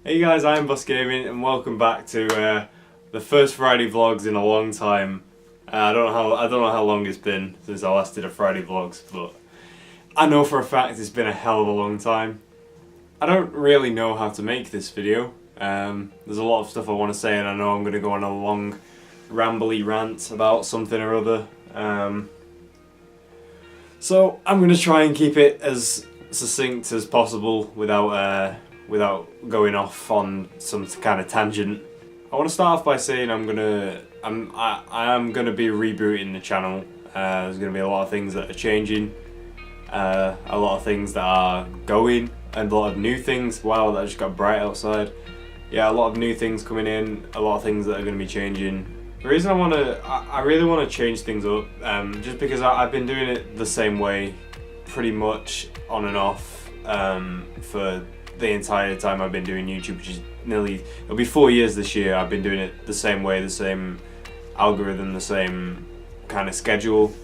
Hey guys, I'm Bus Gaming and welcome back to the first Friday vlogs in a long time. I don't know how long it's been since I last did a Friday vlogs, but I know for a fact it's been a hell of a long time. I don't really know how to make this video. There's a lot of stuff I want to say and I know I'm going to go on a long rambly rant about something or other. So I'm going to try and keep it as succinct as possible without going off on some kind of tangent. I want to start off by saying I am gonna be rebooting the channel. There's gonna be a lot of things that are changing, a lot of things that are going, and a lot of new things. Wow, that just got bright outside. Yeah, a lot of new things coming in, a lot of things that are gonna be changing. The reason I really want to change things up, just because I've been doing it the same way, pretty much on and off, for the entire time I've been doing YouTube, which is it'll be 4 years this year. I've been doing it the same way, the same algorithm, the same kind of schedule,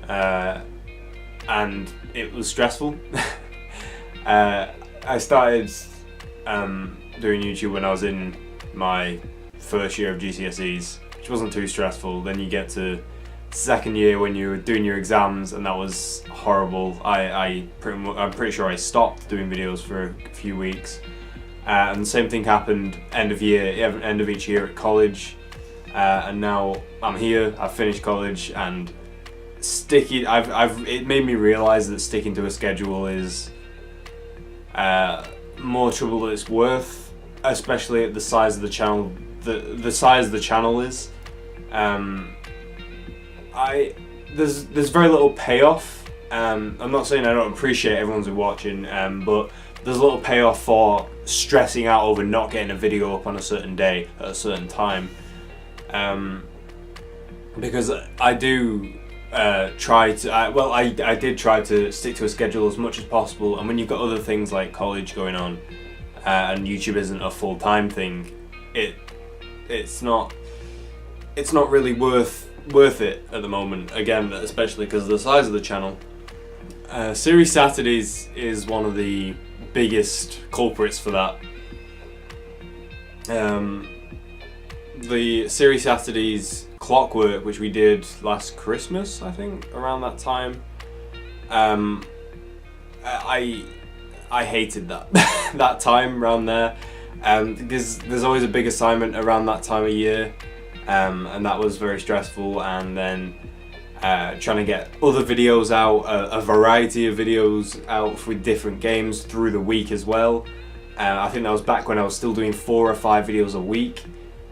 and it was stressful. I started doing YouTube when I was in my first year of GCSEs, which wasn't too stressful. Then you get to second year when you're doing your exams, and that was horrible. I'm pretty sure I stopped doing videos for a few weeks, and the same thing happened end of each year at college, and now I'm here. I've finished college, and it made me realize that sticking to a schedule is more trouble than it's worth, especially at the size of the channel. The size the channel is. There's very little payoff. I'm not saying I don't appreciate everyone's watching, but there's a little payoff for stressing out over not getting a video up on a certain day at a certain time. Because I do I did try to stick to a schedule as much as possible, and when you've got other things like college going on, and YouTube isn't a full-time thing, it's not really worth it at the moment, again, especially because of the size of the channel. Series Saturdays is one of the biggest culprits for that. The Series Saturdays clockwork, which we did last Christmas, I think, around that time, I hated that that time around there, because there's always a big assignment around that time of year. And that was very stressful, and then trying to get other videos out, a variety of videos out with different games through the week as well. I think that was back when I was still doing 4 or 5 videos a week,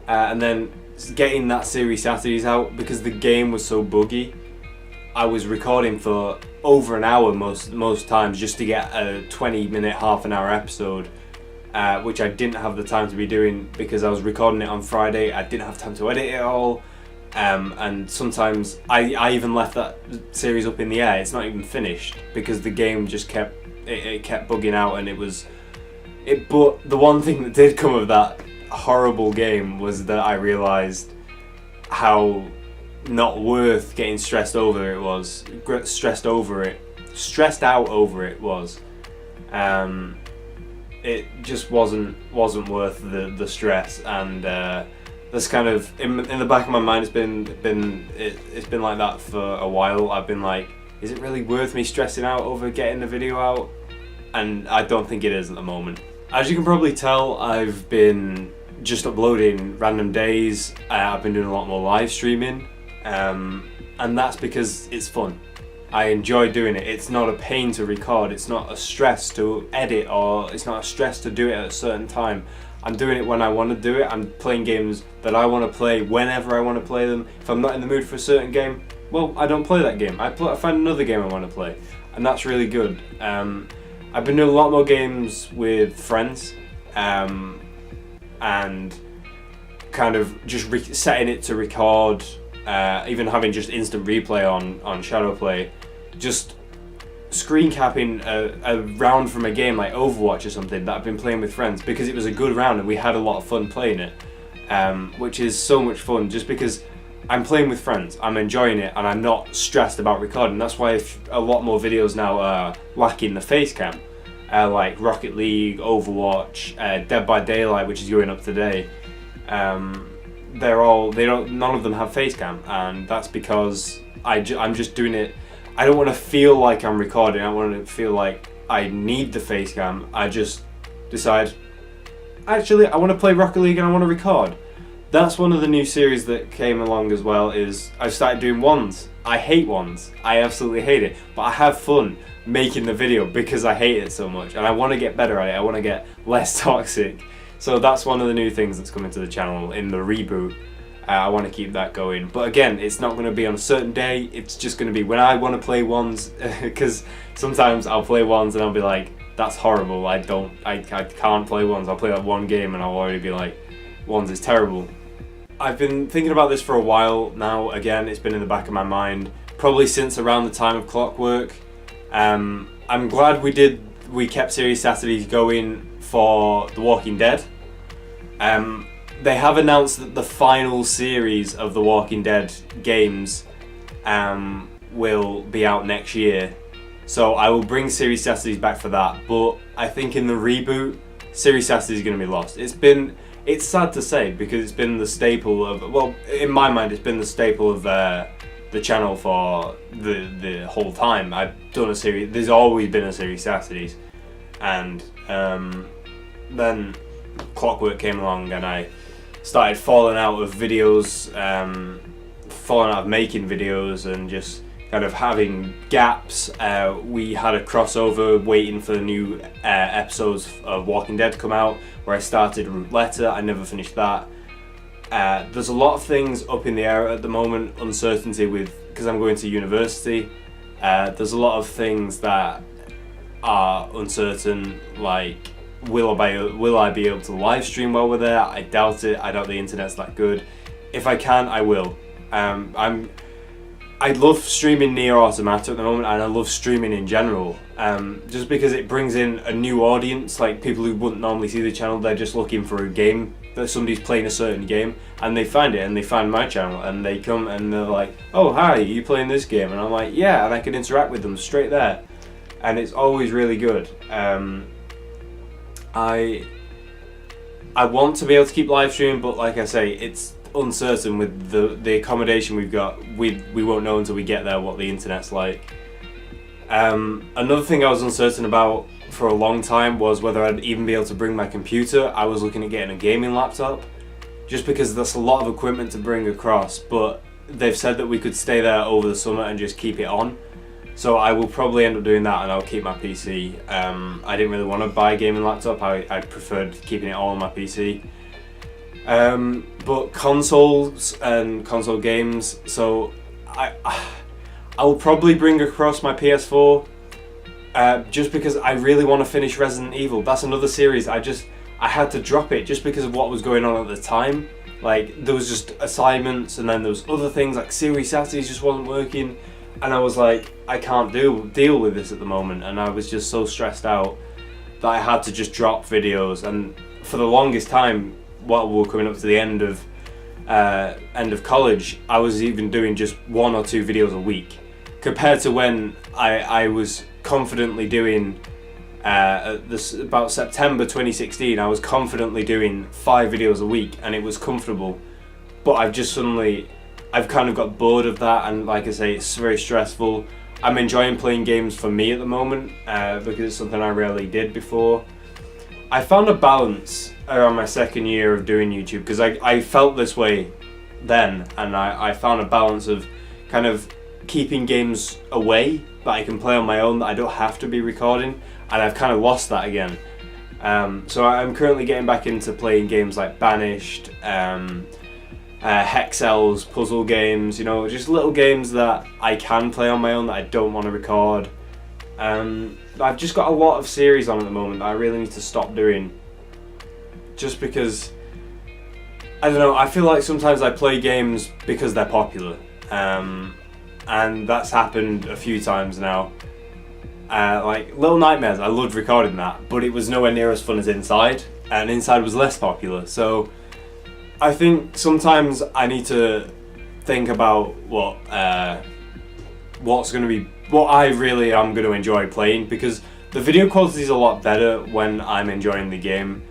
and then getting that Series Saturdays out, because the game was so buggy. I was recording for over an hour most times just to get a 20-minute, half an hour episode. Which I didn't have the time to be doing because I was recording it on Friday. I didn't have time to edit it all, and sometimes I even left that series up in the air. It's not even finished because the game just kept bugging out, and but the one thing that did come of that horrible game was that I realised how not worth getting stressed out over it was. It just wasn't worth the stress, and this kind of in the back of my mind it's been like that for a while. I've been like, is it really worth me stressing out over getting the video out? And I don't think it is at the moment. As you can probably tell, I've been just uploading random days. I've been doing a lot more live streaming, and that's because it's fun. I enjoy doing it. It's not a pain to record, it's not a stress to edit, or it's not a stress to do it at a certain time. I'm doing it when I want to do it. I'm playing games that I want to play whenever I want to play them. If I'm not in the mood for a certain game, well, I don't play that game. I find another game I want to play, and that's really good. I've been doing a lot more games with friends, and kind of just setting it to record, even having just instant replay on Shadowplay, just screen capping a round from a game like Overwatch or something that I've been playing with friends, because it was a good round and we had a lot of fun playing it, which is so much fun just because I'm playing with friends, I'm enjoying it, and I'm not stressed about recording. That's why a lot more videos now are lacking the face cam. like Rocket League, Overwatch, Dead by Daylight, which is going up today. None of them have face cam, and that's because I'm just doing it. I don't want to feel like I'm recording. I don't want to feel like I need the face cam. I just decide, actually, I want to play Rocket League and I want to record. That's one of the new series that came along as well, is I've started doing ones. I hate ones. I absolutely hate it. But I have fun making the video because I hate it so much, and I want to get better at it. I want to get less toxic. So that's one of the new things that's coming to the channel in the reboot. I want to keep that going. But again, it's not going to be on a certain day. It's just going to be when I want to play ones, because sometimes I'll play ones and I'll be like, that's horrible. I can't play ones. I'll play that one game and I'll already be like, ones is terrible. I've been thinking about this for a while now. Again, it's been in the back of my mind probably since around the time of Clockwork. I'm glad we kept Series Saturdays going for The Walking Dead. They have announced that the final series of The Walking Dead games will be out next year. So I will bring Series Saturdays back for that. But I think in the reboot, Series Saturdays is going to be lost. It's sad to say, because it's been the staple of, well, in my mind, it's been the staple of the channel for the whole time. I've done a series. There's always been a Series Saturdays, and then Clockwork came along, and I started falling out of videos, falling out of making videos, and just kind of having gaps. We had a crossover waiting for the new episodes of Walking Dead to come out, where I started Root Letter. I never finished that. There's a lot of things up in the air at the moment, uncertainty because I'm going to university. There's a lot of things that are uncertain, like will I be able to live stream while we're there? I doubt it. I doubt the internet's that good. If I can, I will. I love streaming Nier Automata at the moment, and I love streaming in general, just because it brings in a new audience, like people who wouldn't normally see the channel. They're just looking for a game, that somebody's playing a certain game, and they find it, and they find my channel, and they come and they're like, oh hi, are you playing this game? And I'm like, yeah, and I can interact with them straight there, and it's always really good. I want to be able to keep live streaming, but like I say, it's uncertain with the accommodation we've got. We won't know until we get there what the internet's like. Another thing I was uncertain about for a long time was whether I'd even be able to bring my computer. I was looking at getting a gaming laptop, just because that's a lot of equipment to bring across, but they've said that we could stay there over the summer and just keep it on. So I will probably end up doing that, and I'll keep my PC. I didn't really want to buy a gaming laptop. I preferred keeping it all on my PC. But consoles and console games, so I will probably bring across my PS4, just because I really want to finish Resident Evil. That's another series I had to drop it just because of what was going on at the time. Like, there was just assignments, and then there was other things, like Series Saturdays just wasn't working, and I was like, I can't deal with this at the moment, and I was just so stressed out that I had to just drop videos. And for the longest time, while we were coming up to the end of college, I was even doing just 1 or 2 videos a week, compared to when I was confidently doing about September 2016. I was confidently doing 5 videos a week, and it was comfortable. But I've kind of got bored of that, and like I say, it's very stressful. I'm enjoying playing games for me at the moment, because it's something I rarely did before. I found a balance around my second year of doing YouTube, because I felt this way then, and I found a balance of kind of keeping games away that I can play on my own, that I don't have to be recording, and I've kind of lost that again. So I'm currently getting back into playing games like Banished, Hexel's puzzle games, you know, just little games that I can play on my own that I don't want to record. I've just got a lot of series on at the moment that I really need to stop doing, just because, I don't know, I feel like sometimes I play games because they're popular, and that's happened a few times now. Like Little Nightmares, I loved recording that, but it was nowhere near as fun as Inside, and Inside was less popular. So I think sometimes I need to think about what I really am going to enjoy playing, because the video quality is a lot better when I'm enjoying the game.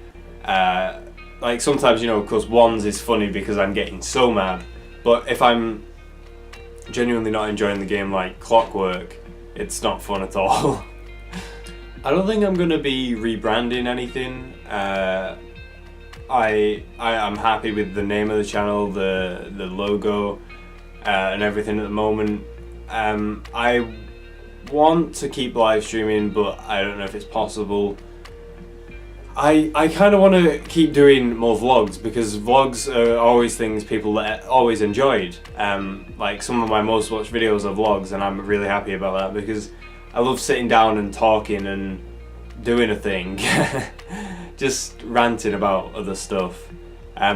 Like sometimes, of course, ones is funny because I'm getting so mad, but if I'm genuinely not enjoying the game like clockwork, it's not fun at all. I don't think I'm gonna be rebranding anything. I'm happy with the name of the channel, the logo, and everything at the moment. I want to keep live streaming, but I don't know if it's possible. I kind of want to keep doing more vlogs because vlogs are always things people always enjoyed. Like some of my most watched videos are vlogs, and I'm really happy about that because I love sitting down and talking and doing a thing, just ranting about other stuff.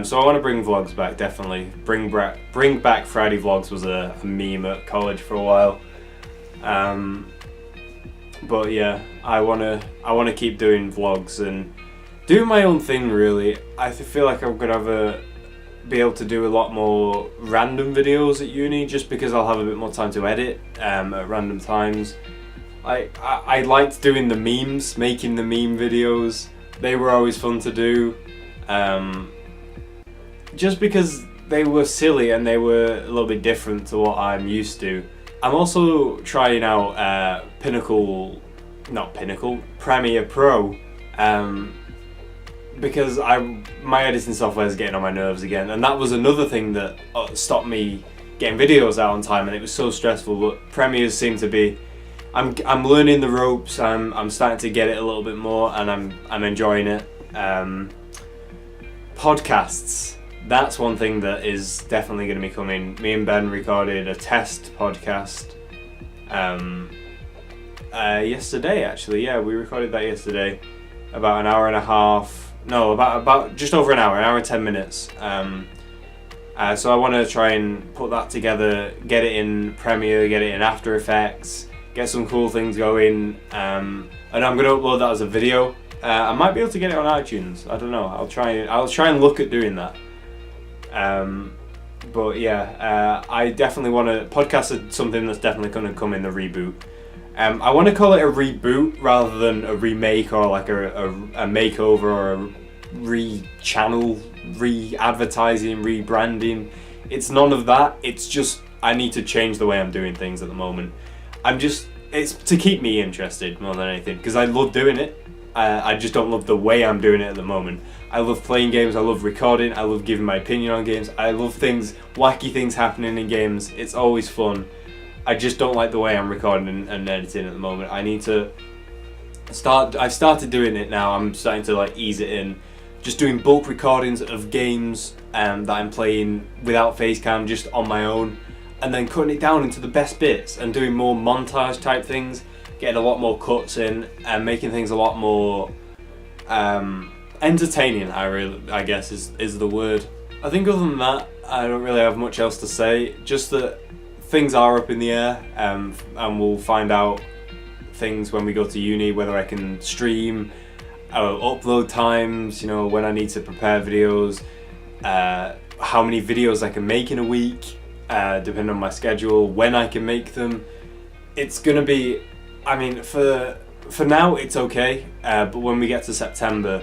So I want to bring vlogs back, definitely. Bring back Friday vlogs was a meme at college for a while. But yeah, I wanna keep doing vlogs and doing my own thing. Really, I feel like I'm gonna be able to do a lot more random videos at uni, just because I'll have a bit more time to edit at random times. I liked doing the memes, making the meme videos. They were always fun to do, just because they were silly and they were a little bit different to what I'm used to. I'm also trying out Premiere Pro, because my editing software is getting on my nerves again, and that was another thing that stopped me getting videos out on time, and it was so stressful. But Premieres seem to be, I'm learning the ropes. I'm starting to get it a little bit more, and I'm enjoying it. Podcasts. That's one thing that is definitely going to be coming. Me and Ben recorded a test podcast yesterday, actually. Yeah, we recorded that yesterday. About an hour and a half. No, about just over an hour and 10 minutes. So I want to try and put that together, get it in Premiere, get it in After Effects, get some cool things going. And I'm going to upload that as a video. I might be able to get it on iTunes. I don't know. I'll try and look at doing that. But yeah, I definitely want to. Podcasts are something that's definitely going to come in the reboot. I want to call it a reboot rather than a remake or like a makeover or a re-channel, re-advertising, rebranding. It's none of that. It's just I need to change the way I'm doing things at the moment. It's to keep me interested more than anything, because I love doing it. I just don't love the way I'm doing it at the moment. I love playing games, I love recording, I love giving my opinion on games, I love wacky things happening in games. It's always fun. I just don't like the way I'm recording and editing at the moment. I need to I've started doing it now. I'm starting to like ease it in. Just doing bulk recordings of games that I'm playing without facecam, just on my own, and then cutting it down into the best bits and doing more montage type things, getting a lot more cuts in and making things a lot more entertaining. I guess is the word. I think other than that, I don't really have much else to say. Just that things are up in the air, and we'll find out things when we go to uni, whether I can stream, upload times, when I need to prepare videos, how many videos I can make in a week, depending on my schedule, when I can make them. It's gonna be, for now it's okay, but when we get to September,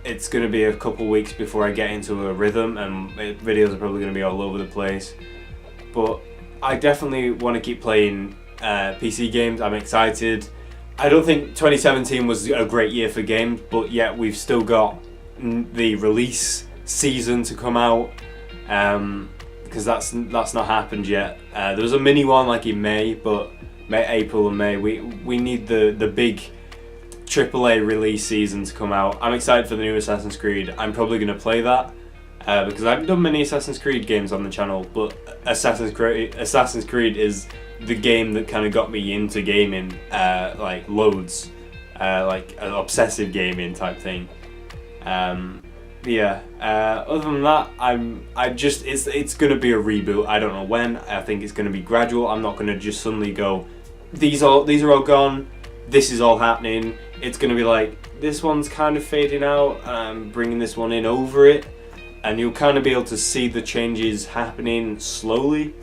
it's gonna be a couple weeks before I get into a rhythm, and videos are probably gonna be all over the place. But I definitely want to keep playing PC games. I'm excited. I don't think 2017 was a great year for games, but yet we've still got the release season to come out, because that's not happened yet. There was a mini one like in May, but April and May. We need the big AAA release season to come out. I'm excited for the new Assassin's Creed. I'm probably going to play that. Because I haven't done many Assassin's Creed games on the channel, but Assassin's Creed is the game that kind of got me into gaming, like loads, like an obsessive gaming type thing. Other than that, it's gonna be a reboot. I don't know when. I think it's gonna be gradual. I'm not gonna just suddenly go, these are all gone, this is all happening. It's gonna be like, this one's kind of fading out, and I'm bringing this one in over it. And you'll kind of be able to see the changes happening slowly.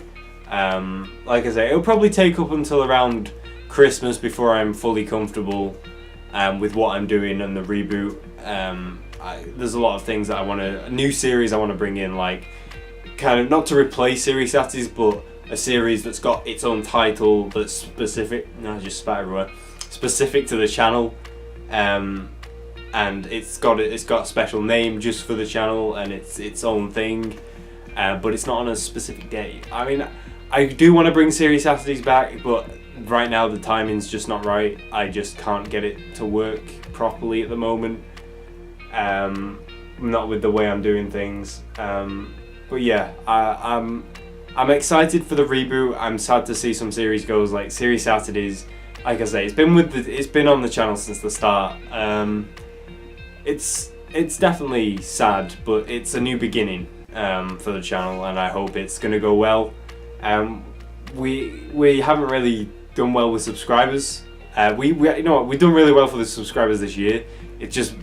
Like I say, it'll probably take up until around Christmas before I'm fully comfortable with what I'm doing and the reboot. There's a lot of things that a new series I want to bring in, like kind of not to replace Series Saturdays, but a series that's got its own title that's specific. No, I just spat everywhere. Specific to the channel, and it's got a special name just for the channel, and it's its own thing, but it's not on a specific date. I mean, I do want to bring Series Saturdays back, but right now the timing's just not right. I just can't get it to work properly at the moment. Not with the way I'm doing things. But yeah, I'm excited for the reboot. I'm sad to see some series goes, like Series Saturdays. Like I say, it's been on the channel since the start. It's definitely sad, but it's a new beginning for the channel, and I hope it's gonna go well. We haven't really done well with subscribers. We you know what, we've done really well for the subscribers this year. It's just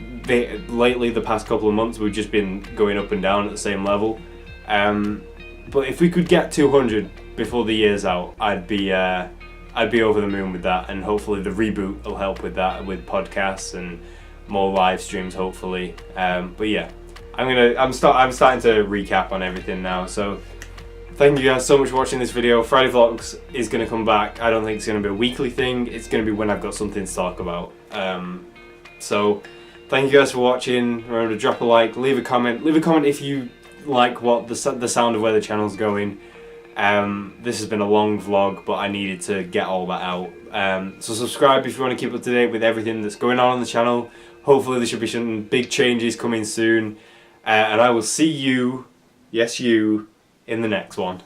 lately, the past couple of months, we've just been going up and down at the same level. But if we could get 200 before the year's out, I'd be over the moon with that, and hopefully the reboot will help with that, with podcasts and more live streams, hopefully. But yeah, I'm starting to recap on everything now. So thank you guys so much for watching this video. Friday Vlogs is going to come back. I don't think it's going to be a weekly thing. It's going to be when I've got something to talk about. So thank you guys for watching. Remember to drop a like, leave a comment. Leave a comment if you like what the sound of where the channel's going. This has been a long vlog, but I needed to get all that out. So subscribe if you want to keep up to date with everything that's going on the channel. Hopefully there should be some big changes coming soon. And I will see you, yes you, in the next one.